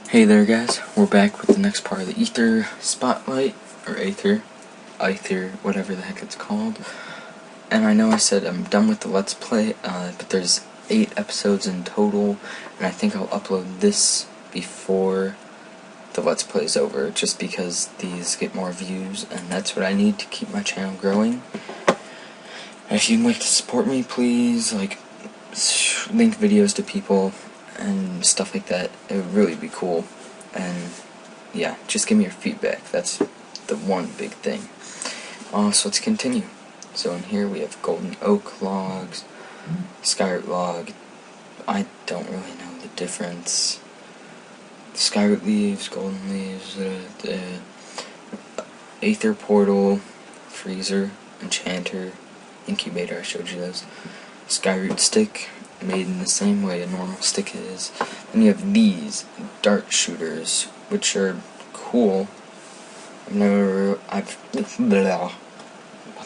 Hey there guys, we're back with the next part of the Aether Spotlight, or Aether, whatever the heck it's called. And I know I said I'm done with the Let's Play, but there's 8 episodes in total, and I think I'll upload this before the Let's Play is over, just because these get more views, and that's what I need to keep my channel growing. And if you'd like to support me, please, link videos to people, and stuff like that. It would really be cool. And yeah, just give me your feedback. That's the one big thing. So let's continue. So in here we have golden oak logs, skyroot log. I don't really know the difference. Skyroot leaves, golden leaves, Aether portal, freezer, enchanter, incubator. I showed you those. Skyroot stick, made in the same way a normal stick is. Then you have these dart shooters, which are cool. What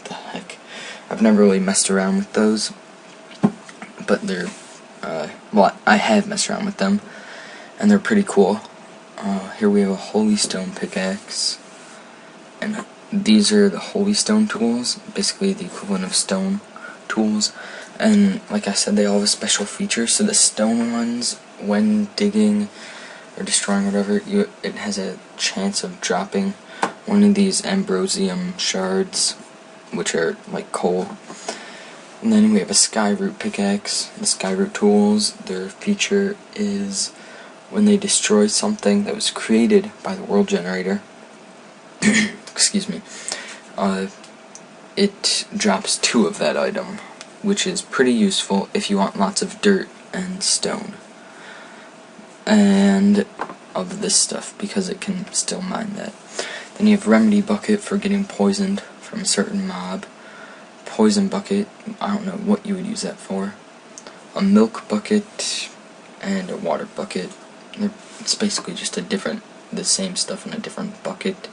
the heck? I've never really messed around with those, but they're well, I have messed around with them, and they're pretty cool. Here we have a holy stone pickaxe, and these are the holy stone tools, basically the equivalent of stone tools. And like I said, they all have a special feature. So the stone ones, when digging or destroying whatever, it has a chance of dropping one of these ambrosium shards, which are like coal. And then we have a skyroot pickaxe. The skyroot tools, their feature is when they destroy something that was created by the world generator, excuse me, it drops 2 of that item, which is pretty useful if you want lots of dirt and stone and of this stuff, because it can still mine that. Then you have remedy bucket for getting poisoned from a certain mob. Poison bucket, I don't know what you would use that for. A milk bucket and a water bucket. It's basically just the same stuff in a different bucket,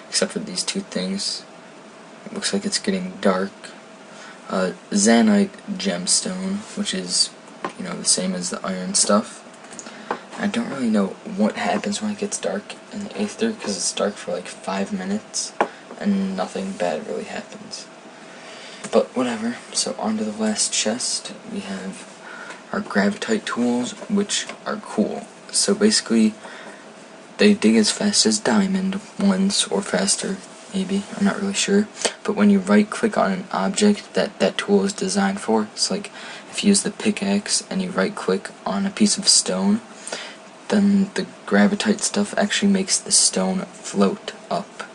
except for these 2 things. It looks like it's getting dark. Zanite gemstone, which is, the same as the iron stuff. I don't really know what happens when it gets dark in the Aether, because it's dark for like 5 minutes, and nothing bad really happens. But whatever, so on to the last chest. We have our gravitite tools, which are cool. So basically, they dig as fast as diamond ones, or faster. Maybe, I'm not really sure, but when you right click on an object that tool is designed for, it's like if you use the pickaxe and you right click on a piece of stone, then the gravitite stuff actually makes the stone float up,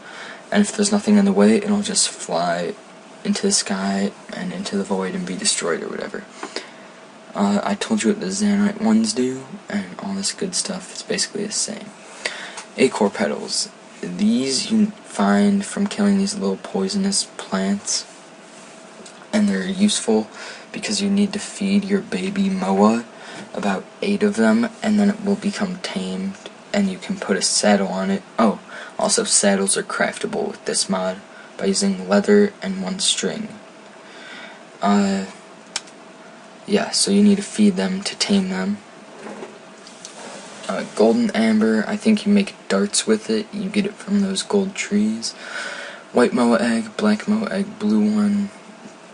and if there's nothing in the way, it'll just fly into the sky and into the void and be destroyed or whatever. I told you what the Zanite ones do, and all this good stuff is basically the same. Acorn petals. These you find from killing these little poisonous plants, and they're useful because you need to feed your baby moa about 8 of them, and then it will become tamed, and you can put a saddle on it. Oh, also saddles are craftable with this mod by using leather and 1 string. Yeah, so you need to feed them to tame them. Golden amber, I think you make darts with it. You get it from those gold trees. White moa egg, black moa egg, blue one.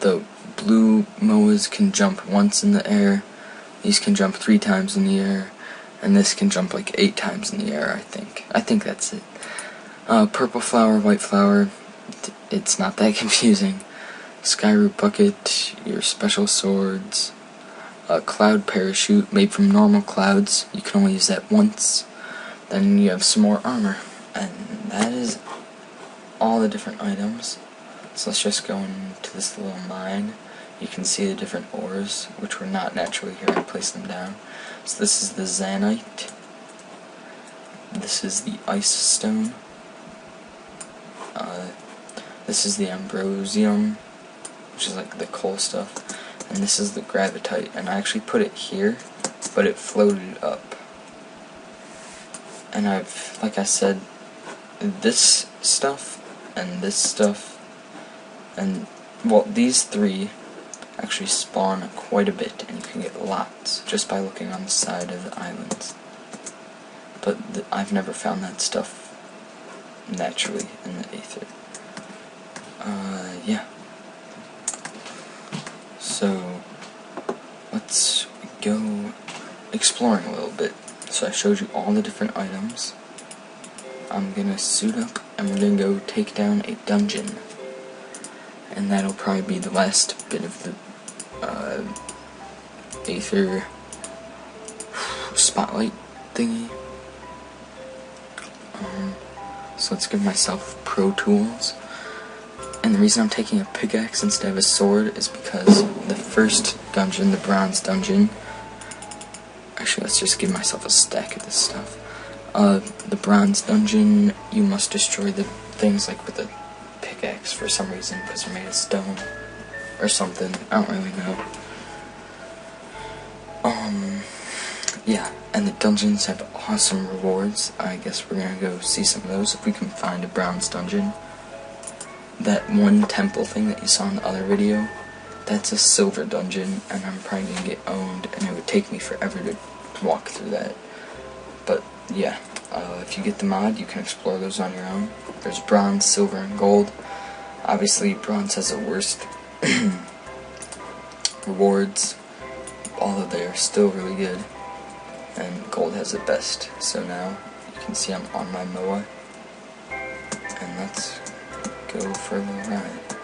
The blue moas can jump once in the air. These can jump 3 times in the air. And this can jump like 8 times in the air, I think. I think that's it. Purple flower, white flower. It's not that confusing. Skyroot bucket, your special swords. A cloud parachute made from normal clouds. You can only use that once. Then you have some more armor. And that is all the different items. So let's just go into this little mine. You can see the different ores, which were not naturally here. I placed them down. So this is the Zanite. This is the ice stone. This is the ambrosium, which is like the coal stuff. And this is the gravitite, and I actually put it here, but it floated up. And like I said, this stuff, and this stuff, and, well, these 3 actually spawn quite a bit, and you can get lots just by looking on the side of the islands. but I've never found that stuff naturally in the Aether. Yeah. So, let's go exploring a little bit. So I showed you all the different items. I'm gonna suit up and we're gonna go take down a dungeon. And that'll probably be the last bit of the Aether spotlight thingy. So let's give myself Pro Tools. And the reason I'm taking a pickaxe instead of a sword is because the first dungeon, the bronze dungeon, actually let's just give myself a stack of this stuff. The bronze dungeon, you must destroy the things like with a pickaxe for some reason, because they're made of stone or something. I don't really know. Yeah, and the dungeons have awesome rewards. I guess we're gonna go see some of those if we can find a bronze dungeon. That one temple thing that you saw in the other video, that's a silver dungeon, and I'm probably gonna get owned, and it would take me forever to walk through that. But yeah, if you get the mod, you can explore those on your own. There's bronze, silver, and gold. Obviously, bronze has the worst rewards, although they are still really good, and gold has the best. So now, you can see I'm on my MOA, and let's go for the ride.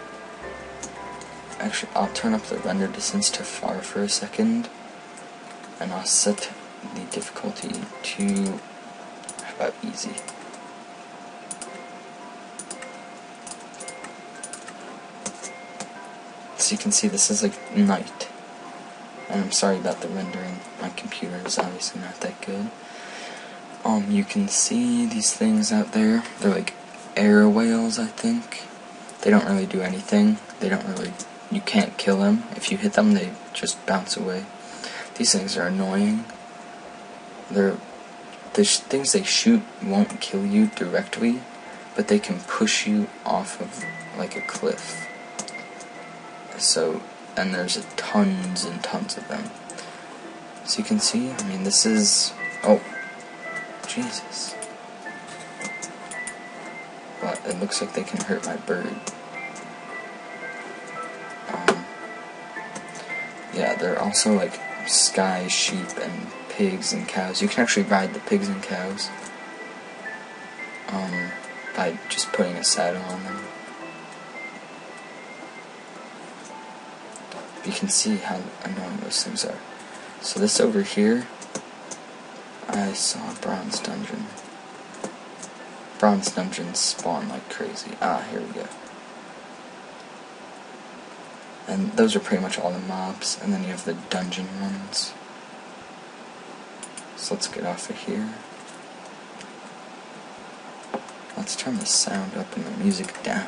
Actually, I'll turn up the render distance to far for a second, and I'll set the difficulty to, how about easy? So you can see this is like night, and I'm sorry about the rendering, my computer is obviously not that good. You can see these things out there, they're like air whales, I think. They don't really do anything. You can't kill them. If you hit them, they just bounce away. These things are annoying. The things they shoot won't kill you directly, but they can push you off of like a cliff. So, and there's tons and tons of them. So you can see, I mean, this is, oh, Jesus. But it looks like they can hurt my bird. Yeah, they're also like sky sheep and pigs and cows. You can actually ride the pigs and cows by just putting a saddle on them. You can see how annoying those things are. So this over here, I saw a bronze dungeon. Bronze dungeons spawn like crazy. Ah, here we go. And those are pretty much all the mobs, and then you have the dungeon ones. So let's get off of here. Let's turn the sound up and the music down.